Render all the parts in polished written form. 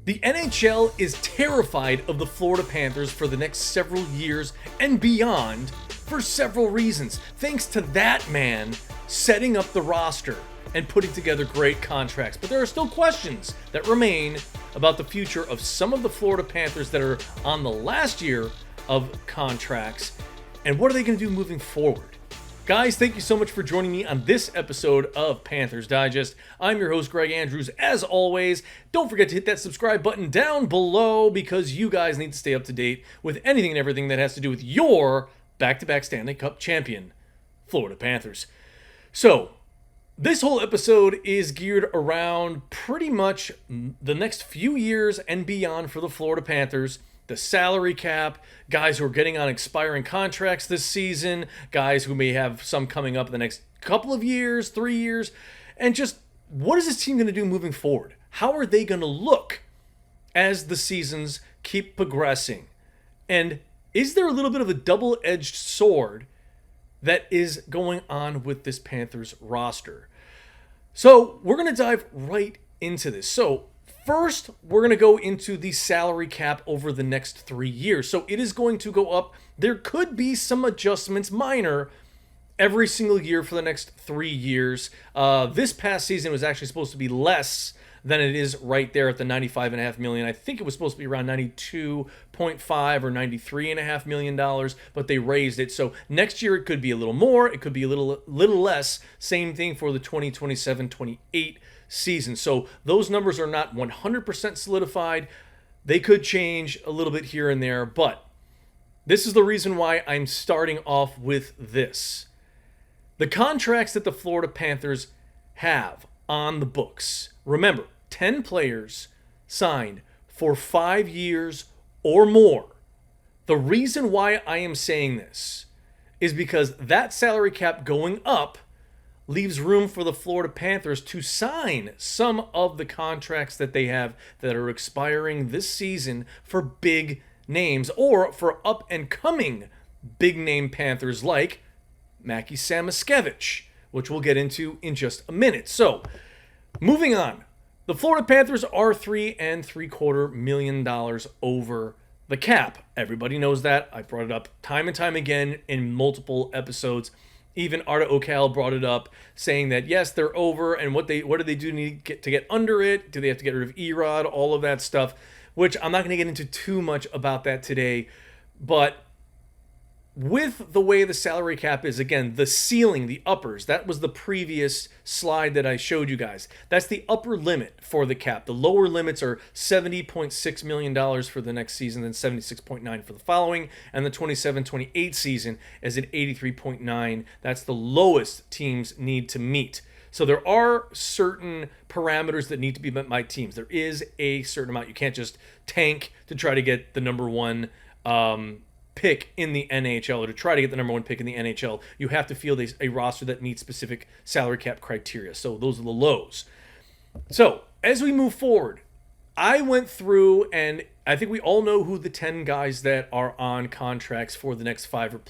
The NHL is terrified of the Florida Panthers for the next several years and beyond for several reasons, thanks to that man setting up the roster and putting together great contracts. But there are still questions that remain about the future of some of the Florida Panthers that are on the last year of contracts, and what are they going to do moving forward? Guys, thank you so much for joining me on this episode of Panthers Digest. I'm your host, Greg Andrews. As always, don't forget to hit that subscribe button down below because you guys need to stay up to date with anything and everything that has to do with your back-to-back Stanley Cup champion, Florida Panthers. So, this whole episode is geared around pretty much the next few years and beyond for the Florida Panthers. The salary cap, guys who are getting on expiring contracts this season, guys who may have some coming up in the next couple of years, 3 years, and just what is this team going to do moving forward? How are they going to look as the seasons keep progressing? And is there a little bit of a double-edged sword that is going on with this Panthers roster? So we're going to dive right into this. So first, we're going to go into the salary cap over the next 3 years. So it is going to go up. There could be some adjustments, minor, every single year for the next 3 years. This past season was actually supposed to be less than it is right there at the $95.5 million. I think it was supposed to be around $92.5 or $93.5 million, but they raised it. So next year it could be a little more. It could be a little less. Same thing for the 2027-28 season. So those numbers are not 100% solidified. They could change a little bit here and there, but this is the reason why I'm starting off with this. The contracts that the Florida Panthers have on the books. Remember, 10 players signed for 5 years or more. The reason why I am saying this is because that salary cap going up leaves room for the Florida Panthers to sign some of the contracts that they have that are expiring this season for big names or for up-and-coming big-name Panthers like Mackie Samoskevich, which we'll get into in just a minute. So, moving on. The Florida Panthers are $3.75 million over the cap. Everybody knows that. I brought it up time and time again in multiple episodes. Even Arda Ocal brought it up, saying that yes, they're over, and what do they do to get under it? Do they have to get rid of Erod? All of that stuff, which I'm not going to get into too much about that today. But with the way the salary cap is, again, the ceiling, the uppers, that was the previous slide that I showed you guys. That's the upper limit for the cap. The lower limits are $70.6 million for the next season, then $76.9 for the following, and the 27-28 season is at $83.9. That's the lowest teams need to meet. So there are certain parameters that need to be met by teams. There is a certain amount. You can't just tank to try to get the number one pick in the NHL, or to try to get the number one pick in the NHL. You have to field a roster that meets specific salary cap criteria. So those are the lows. So as we move forward, I went through, and I think we all know who the 10 guys that are on contracts for the next 5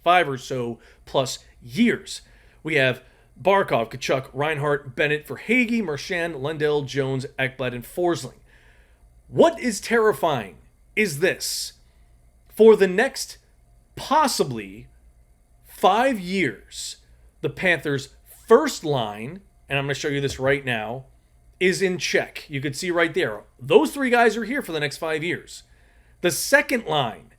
or so plus years. We have Barkov, Tkachuk, Reinhart, Bennett, Verhaeghe, Marchand, Lundell, Jones, Ekblad, and Forsling. What is terrifying is this. For the next, possibly, 5 years, the Panthers' first line, and I'm going to show you this right now, is in check. You can see right there. Those 3 guys are here for the next 5 years. The second line,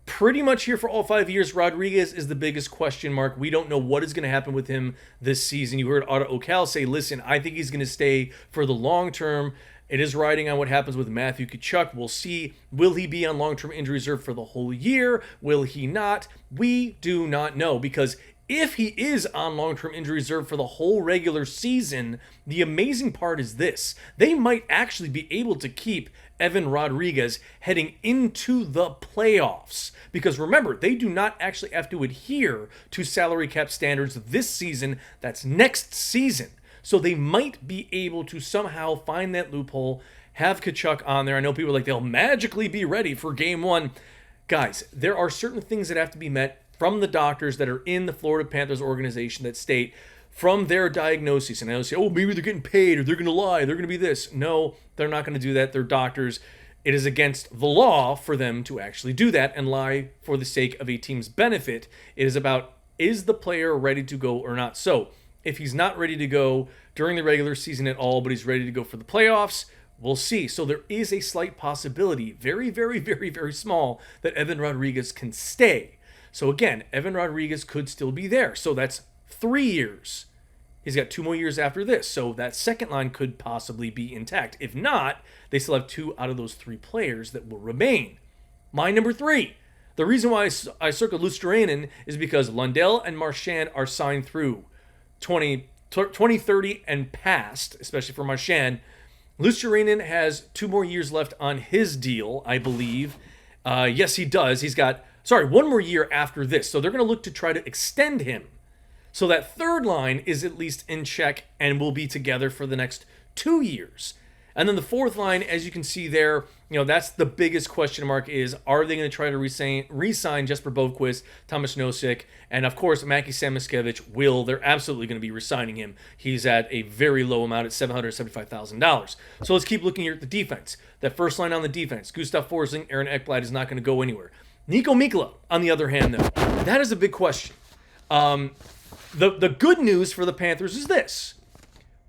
pretty much here for all 5 years. Rodriguez is the biggest question mark. We don't know what is going to happen with him this season. You heard Arda Ocal say, listen, I think he's going to stay for the long term. It is riding on what happens with Matthew Tkachuk. We'll see. Will he be on long-term injury reserve for the whole year? Will he not? We do not know, because if he is on long-term injury reserve for the whole regular season, the amazing part is this. They might actually be able to keep Evan Rodriguez heading into the playoffs. Because remember, they do not actually have to adhere to salary cap standards this season. That's next season. So they might be able to somehow find that loophole, have Tkachuk on there. I know people are like, they'll magically be ready for game 1. Guys, there are certain things that have to be met from the doctors that are in the Florida Panthers organization that state from their diagnosis. And I always say, oh, maybe they're getting paid or they're going to lie. They're going to be this. No, they're not going to do that. They're doctors. It is against the law for them to actually do that and lie for the sake of a team's benefit. It is about, is the player ready to go or not? So if he's not ready to go during the regular season at all, but he's ready to go for the playoffs, we'll see. So there is a slight possibility, very, very, very, very small, that Evan Rodrigues can stay. So again, Evan Rodrigues could still be there. So that's 3 years. He's got 2 more years after this. So that second line could possibly be intact. If not, they still have 2 out of those 3 players that will remain. My number 3. The reason why I circled Luostarinen is because Lundell and Marchand are signed through 2030 and past, especially for Marchand. Luostarinen has 2 more years left on his deal, I believe. Yes, he does. He's got, 1 more year after this. So they're going to look to try to extend him. So that third line is at least in check and will be together for the next 2 years. And then the fourth line, as you can see there, that's the biggest question mark is, are they going to try to re-sign Jesper Boqvist, Thomas Nosek, and of course, Mackie Samoskevich they're absolutely going to be re-signing him. He's at a very low amount at $775,000. So let's keep looking here at the defense. That first line on the defense, Gustav Forsling, Aaron Ekblad is not going to go anywhere. Nico Mikkola, on the other hand, though, that is a big question. The good news for the Panthers is this.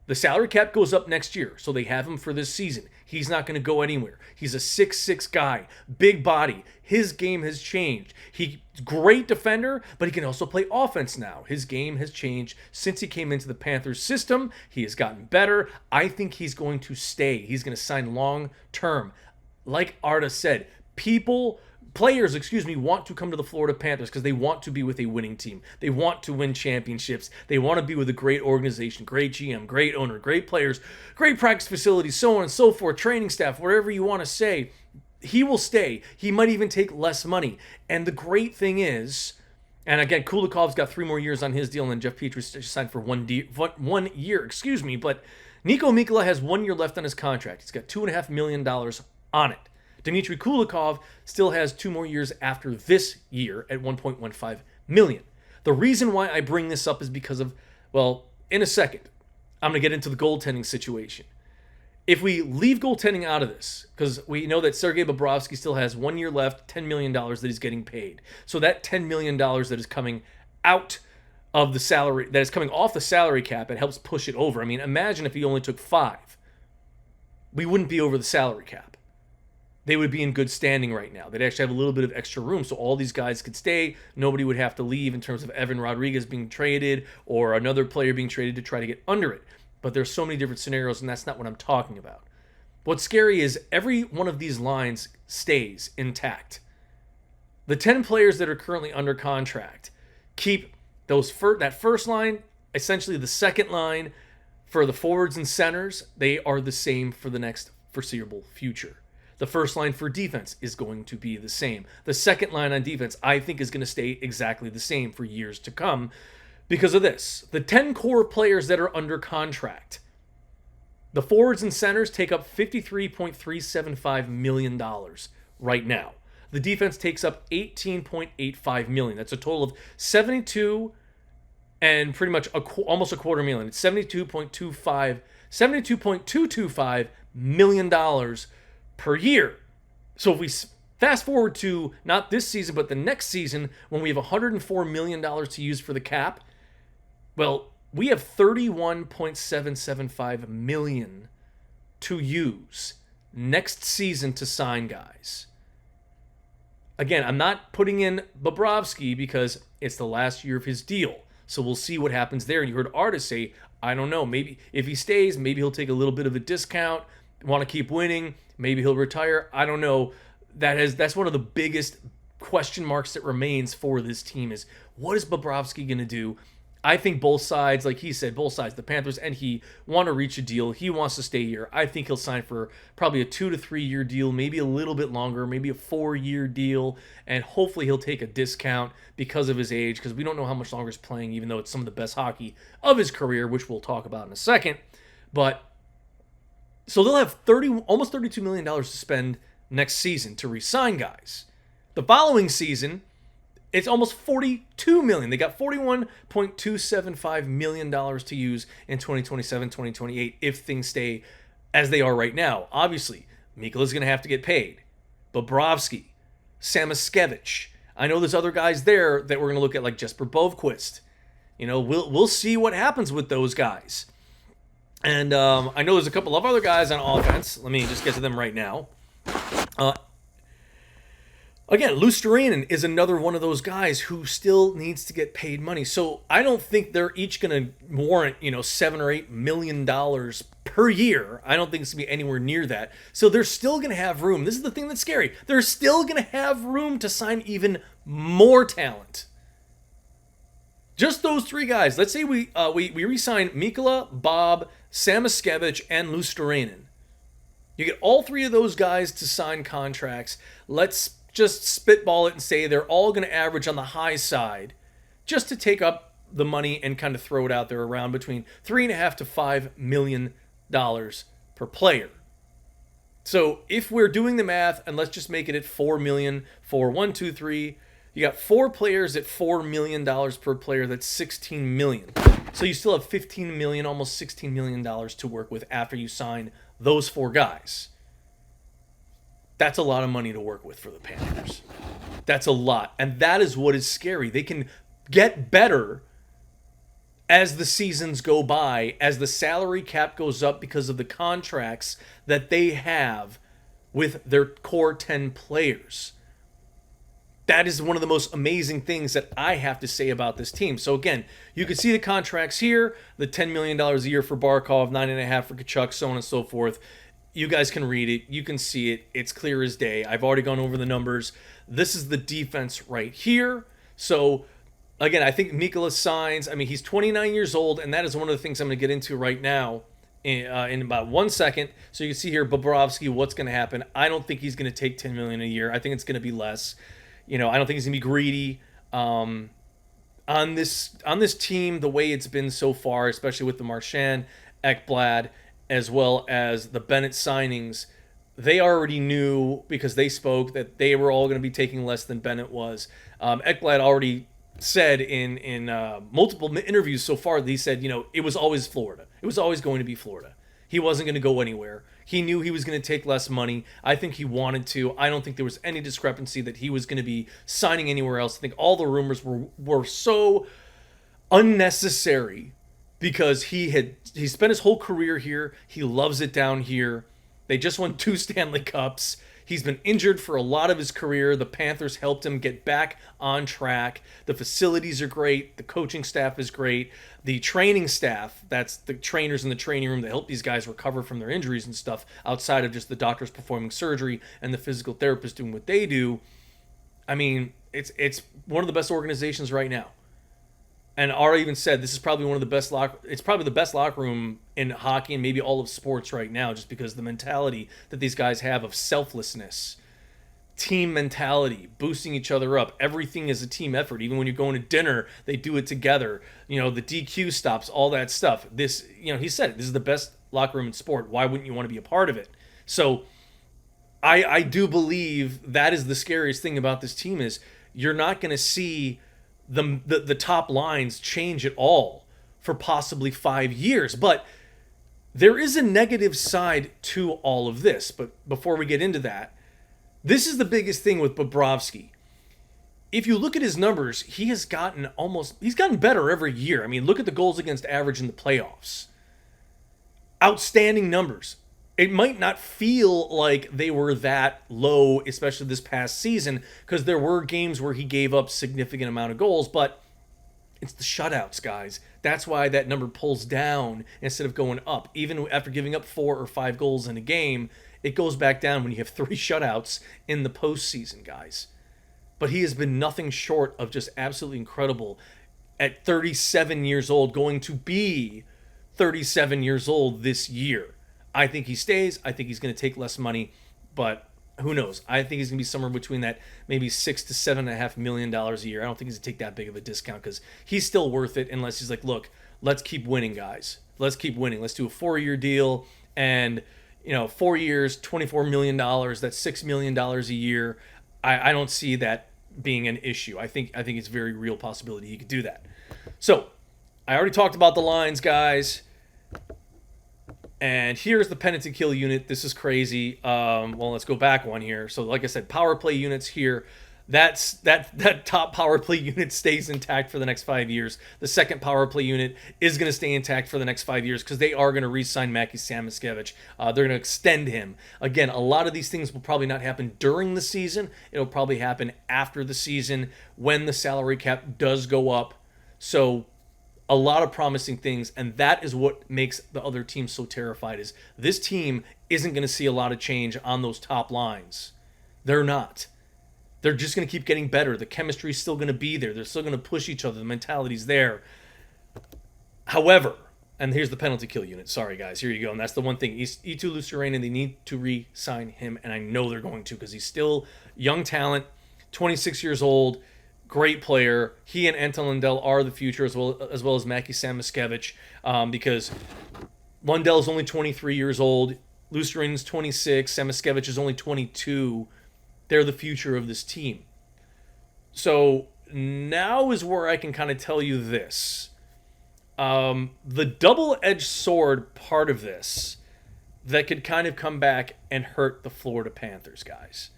The salary cap goes up next year, so they have him for this season. He's not going to go anywhere. He's a 6'6" guy, big body. His game has changed. He's a great defender, but he can also play offense now. His game has changed since he came into the Panthers system. He has gotten better. I think he's going to stay. He's going to sign long term. Like Arda said, players want to come to the Florida Panthers because they want to be with a winning team. They want to win championships. They want to be with a great organization, great GM, great owner, great players, great practice facilities, so on and so forth, training staff, whatever you want to say. He will stay. He might even take less money. And the great thing is, and again, Kulikov's got 3 more years on his deal, and then Jeff Petrie signed for 1 year, but Nico Mikkola has 1 year left on his contract. He's got $2.5 million on it. Dmitry Kulikov still has 2 more years after this year at $1.15 million. The reason why I bring this up is because of, in a second, I'm going to get into the goaltending situation. If we leave goaltending out of this, because we know that Sergei Bobrovsky still has 1 year left, $10 million that he's getting paid. So that $10 million that is coming out of the salary, that is coming off the salary cap, it helps push it over. I mean, imagine if he only took 5. We wouldn't be over the salary cap. They would be in good standing right now. They'd actually have a little bit of extra room, so all these guys could stay. Nobody would have to leave in terms of Evan Rodrigues being traded or another player being traded to try to get under it. But there's so many different scenarios, and that's not what I'm talking about. What's scary is every one of these lines stays intact. The 10 players that are currently under contract keep that first line, essentially the second line for the forwards and centers. They are the same for the next foreseeable future. The first line for defense is going to be the same. The second line on defense, I think, is going to stay exactly the same for years to come because of this. The 10 core players that are under contract, the forwards and centers take up $53.375 million right now. The defense takes up $18.85 million. That's a total of 72 and pretty much almost a quarter million. It's $72.225 million per year. So if we fast forward to not this season, but the next season, when we have $104 million to use for the cap, we have $31.775 million to use next season to sign guys. Again, I'm not putting in Bobrovsky because it's the last year of his deal. So we'll see what happens there. And you heard Arda say, I don't know, maybe if he stays, maybe he'll take a little bit of a discount, want to keep winning. Maybe he'll retire. I don't know. That's one of the biggest question marks that remains for this team is, what is Bobrovsky going to do? I think both sides, like he said, the Panthers and he want to reach a deal. He wants to stay here. I think he'll sign for probably a 2 to 3 year deal, maybe a little bit longer, maybe a 4-year deal, and hopefully he'll take a discount because of his age, because we don't know how much longer he's playing, even though it's some of the best hockey of his career, which we'll talk about in a second. But so they'll have almost $32 million to spend next season to re-sign guys. The following season, It's almost $42 million. They got $41.275 million to use in 2027, 2028 if things stay as they are right now. Obviously, Mikola's going to have to get paid. Bobrovsky, Samoskevich. I know there's other guys there that we're going to look at, like Jesper Bovqvist. We'll see what happens with those guys. And I know there's a couple of other guys on offense. Let me just get to them right now. Again, Luostarinen is another one of those guys who still needs to get paid money. So I don't think they're each going to warrant, $7 or $8 million per year. I don't think it's going to be anywhere near that. So they're still going to have room. This is the thing that's scary. They're still going to have room to sign even more talent. Just those three guys. Let's say we re-sign Mikkola, Bob, Samoskevich, and Luostarinen. You get all three of those guys to sign contracts. Let's just spitball it and say they're all going to average on the high side, just to take up the money and kind of throw it out there around between $3.5 to $5 million per player. So if we're doing the math, and let's just make it at $4 million for 1, 2, 3, you got 4 players at $4 million per player. That's $16 million. So you still have $15 million, almost $16 million to work with after you sign those 4 guys. That's a lot of money to work with for the Panthers. That's a lot. And that is what is scary. They can get better as the seasons go by, as the salary cap goes up because of the contracts that they have with their core 10 players. That is one of the most amazing things that I have to say about this team. So again, you can see the contracts here, the $10 million a year for Barkov, $9.5 million for Tkachuk, so on and so forth. You guys can read it. You can see it. It's clear as day. I've already gone over the numbers. This is the defense right here. So, again, I think Mikkola signs. I mean, he's 29 years old, and that is one of the things I'm going to get into right now in about 1 second. So you can see here, Bobrovsky, what's going to happen. I don't think he's going to take $10 million a year. I think it's going to be less. I don't think he's going to be greedy. On this team, the way it's been so far, especially with the Marchand, Ekblad, as well as the Bennett signings, they already knew, because they spoke, that they were all going to be taking less than Bennett was. Ekblad already said in multiple interviews so far that he said, it was always Florida. It was always going to be Florida. He wasn't going to go anywhere. He knew he was going to take less money. I think he wanted to. I don't think there was any discrepancy that he was going to be signing anywhere else. I think all the rumors were so unnecessary, because he spent his whole career here. He loves it down here. They just won 2 Stanley Cups. He's been injured for a lot of his career. The Panthers helped him get back on track. The facilities are great. The coaching staff is great. The training staff, that's the trainers in the training room that help these guys recover from their injuries and stuff, outside of just the doctors performing surgery and the physical therapists doing what they do. I mean, it's one of the best organizations right now. And Ara even said this is probably one of the best it's probably the best locker room in hockey and maybe all of sports right now, just because the mentality that these guys have of selflessness, team mentality, boosting each other up. Everything is a team effort. Even when you're going to dinner, they do it together. The DQ stops, all that stuff. This, he said it, this is the best locker room in sport. Why wouldn't you want to be a part of it? So I do believe that is the scariest thing about this team, is you're not going to see the top lines change at all for possibly 5 years. But there is a negative side to all of this. But before we get into that, this is the biggest thing with Bobrovsky. If you look at his numbers, he's gotten better every year. I mean, look at the goals against average in the playoffs. Outstanding numbers. It might not feel like they were that low, especially this past season, because there were games where he gave up significant amount of goals, but it's the shutouts, guys. That's why that number pulls down instead of going up. Even after giving up 4 or 5 goals in a game, it goes back down when you have 3 shutouts in the postseason, guys. But he has been nothing short of just absolutely incredible at 37 years old, going to be 37 years old this year. I think he stays. I think he's going to take less money, but who knows? I think he's going to be somewhere between that maybe $6 to $7.5 million a year. I don't think he's going to take that big of a discount, because he's still worth it, unless he's like, look, let's keep winning, guys. Let's keep winning. Let's do a 4-year deal, and 4 years, $24 million. That's $6 million a year. I don't see that being an issue. I think it's a very real possibility he could do that. So I already talked about the lines, guys. And here's the penalty kill unit. This is crazy. Well, let's go back one here. So like I said, power play units here. That top power play unit stays intact for the next 5 years. The second power play unit is going to stay intact for the next 5 years because they are going to re-sign Mackie Samoskevich. They're going to extend him. Again, a lot of these things will probably not happen during the season. It'll probably happen after the season when the salary cap does go up. So a lot of promising things, and that is what makes the other team so terrified, is this team isn't going to see a lot of change on those top lines. They're not. They're just going to keep getting better. The chemistry is still going to be there. They're still going to push each other. The mentality's there. However, and here's the penalty kill unit. Sorry, guys. Here you go. And that's the one thing. Eetu Luostarinen, they need to re-sign him, and I know they're going to because he's still young talent, 26 years old, great player. He and Anton Lundell are the future, as well as Mackie Samoskevich, because Lundell is only 23 years old. Luostarinen's 26. Samoskevich is only 22. They're the future of this team. So now is where I can kind of tell you this. The double-edged sword part of this that could kind of come back and hurt the Florida Panthers, guys,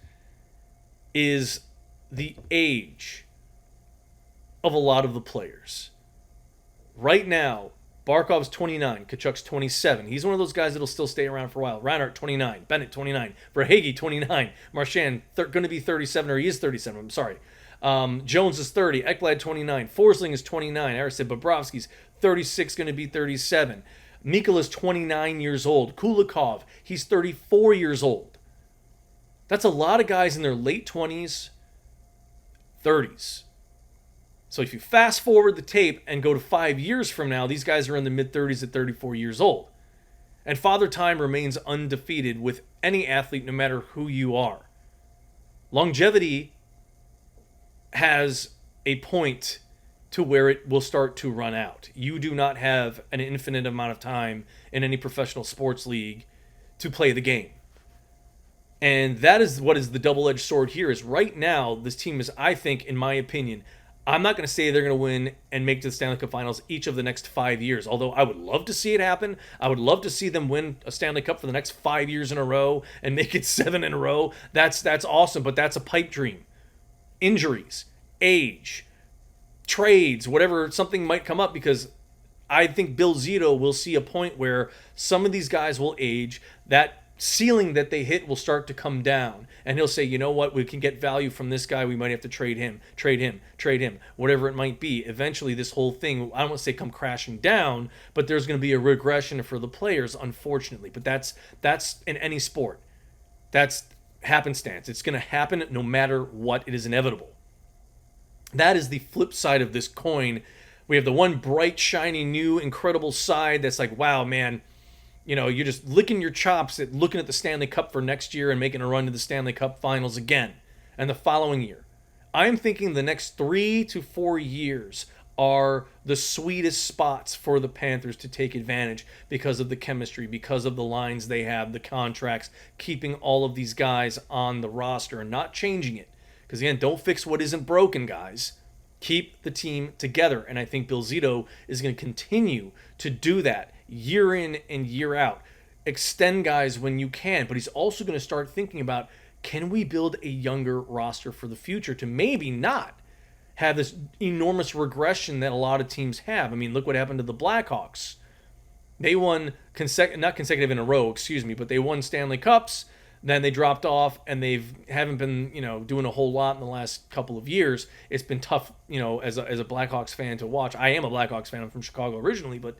is the age of a lot of the players. Right now, Barkov's 29, Tkachuk's 27. He's one of those guys that'll still stay around for a while. Reinhart, 29. Bennett, 29. Verhaeghe, 29. Marchand, going to be 37, or he is 37, I'm sorry. Jones is 30. Ekblad, 29. Forsling is 29. I said Bobrovsky's 36, going to be 37. Mikkel is 29 years old. Kulikov, he's 34 years old. That's a lot of guys in their late 20s, 30s. So if you fast forward the tape and go to 5 years from now, these guys are in the mid-30s at 34 years old. And Father Time remains undefeated with any athlete, no matter who you are. Longevity has a point to where it will start to run out. You do not have an infinite amount of time in any professional sports league to play the game. And that is what is the double-edged sword here, is right now, this team is, I think, in my opinion, I'm not going to say they're going to win and make it to the Stanley Cup Finals each of the next 5 years, although I would love to see it happen. I would love to see them win a Stanley Cup for the next 5 years in a row and make it 7 in a row. That's awesome, but that's a pipe dream. Injuries, age, trades, whatever, something might come up, because I think Bill Zito will see a point where some of these guys will age, that ceiling that they hit will start to come down, and he'll say, you know what, we can get value from this guy, we might have to trade him, whatever it might be. Eventually this whole thing, I don't want to say come crashing down, but there's going to be a regression for the players, unfortunately. But that's in any sport. That's happenstance. It's going to happen no matter what. It is inevitable. That is the flip side of this coin. We have the one bright, shiny, new, incredible side that's like, wow, man, you know, you're just licking your chops at looking at the Stanley Cup for next year and making a run to the Stanley Cup Finals again and the following year. I'm thinking the next 3 to 4 years are the sweetest spots for the Panthers to take advantage because of the chemistry, because of the lines they have, the contracts, keeping all of these guys on the roster and not changing it. Because, again, don't fix what isn't broken, guys. Keep the team together. And I think Bill Zito is going to continue to do that year in and year out. Extend guys when you can, but he's also going to start thinking about, can we build a younger roster for the future to maybe not have this enormous regression that a lot of teams have. I mean, look what happened to the Blackhawks. They won not consecutive in a row, but they won Stanley Cups. Then they dropped off, and haven't been, doing a whole lot in the last couple of years. It's been tough, as a Blackhawks fan to watch. I am a Blackhawks fan. I'm from Chicago originally, but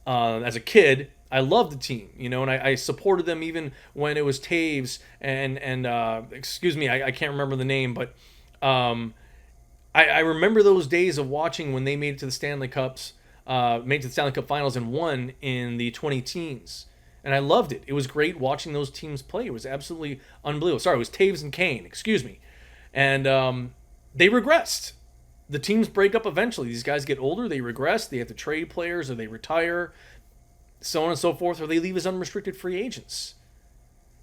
as a kid, I loved the team, and I supported them even when it was Taves and I can't remember the name, but I remember those days of watching when they made it to the Stanley Cups, made it to the Stanley Cup Finals and won in the 2010s. And I loved it. It was great watching those teams play. It was absolutely unbelievable. Sorry, it was Taves and Kane, And they regressed. The teams break up eventually. These guys get older, they regress, they have to trade players, or they retire, so on and so forth, or they leave as unrestricted free agents.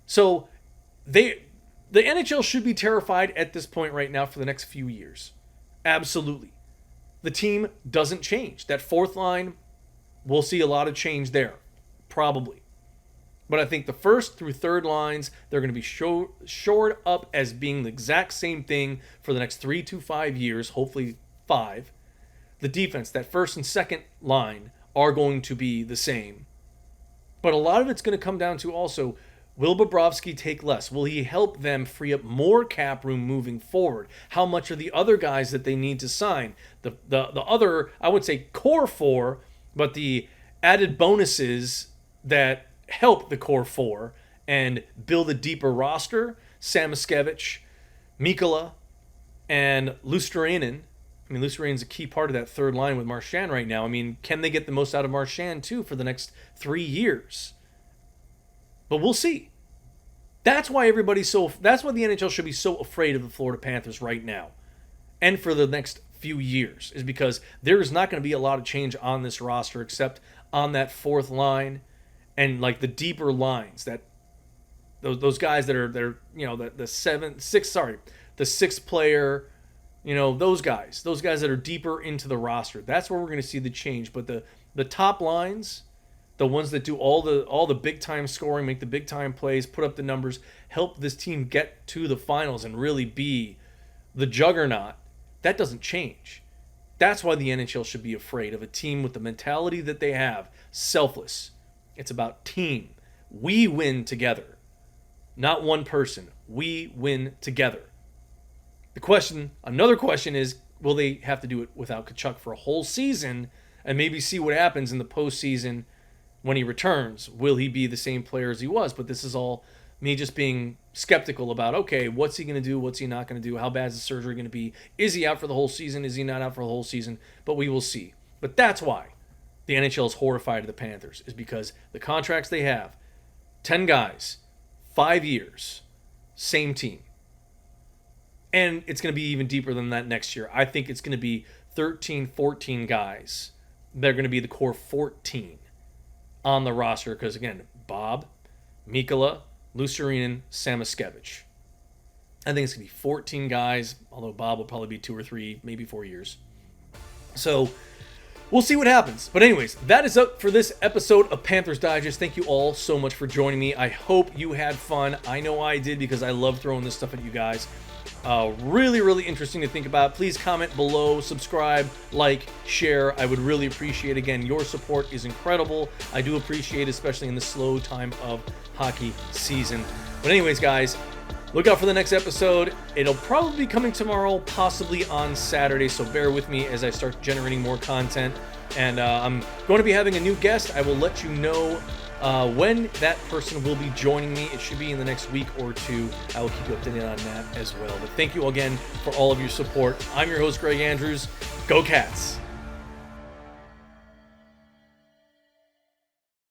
So The NHL should be terrified at this point right now for the next few years. Absolutely. The team doesn't change. That fourth line, we'll see a lot of change there. Probably. But I think the first through third lines, they're going to be shored up as being the exact same thing for the next 3 to 5 years, hopefully 5. The defense, that first and second line, are going to be the same. But a lot of it's going to come down to also, will Bobrovsky take less? Will he help them free up more cap room moving forward? How much are the other guys that they need to sign? The other, I would say core four, but the added bonuses that help the core four and build a deeper roster, Samoskevich, Mikkola, and Luostarinen. I mean, Luostarinen's a key part of that third line with Marchand right now. I mean, can they get the most out of Marchand too for the next 3 years? But we'll see. That's why the NHL should be so afraid of the Florida Panthers right now. And for the next few years, is because there is not going to be a lot of change on this roster except on that fourth line and like the deeper lines, that those guys that are the sixth player, those guys that are deeper into the roster. That's where we're going to see the change. But the top lines, the ones that do all the big time scoring, make the big time plays, put up the numbers, help this team get to the finals and really be the juggernaut, that doesn't change. That's why the NHL should be afraid of a team with the mentality that they have, selfless. It's about team. We win together. Not one person. We win together. Another question is, will they have to do it without Tkachuk for a whole season and maybe see what happens in the postseason when he returns? Will he be the same player as he was? But this is all me just being skeptical about, okay, what's he going to do? What's he not going to do? How bad is the surgery going to be? Is he out for the whole season? Is he not out for the whole season? But we will see. But that's why the NHL is horrified of the Panthers, is because the contracts they have, 10 guys, 5 years, same team. And it's going to be even deeper than that next year. I think it's going to be 13, 14 guys. They're going to be the core 14 on the roster because, again, Bob, Mikkola, Luostarinen, Samoskevich. I think it's going to be 14 guys, although Bob will probably be 2 or 3, maybe 4 years. So we'll see what happens. But anyways, that is up for this episode of Panthers Digest. Thank you all so much for joining me. I hope you had fun. I know I did because I love throwing this stuff at you guys. Really, really interesting to think about. Please comment below, subscribe, like, share. I would really appreciate, again, your support is incredible. I do appreciate it, especially in the slow time of hockey season. But anyways, guys, look out for the next episode. It'll probably be coming tomorrow, possibly on Saturday, so bear with me as I start generating more content. And I'm going to be having a new guest. I will let you know when that person will be joining me. It should be in the next week or two. I will keep you updated on that as well. But thank you again for all of your support. I'm your host, Greg Andrews. Go Cats!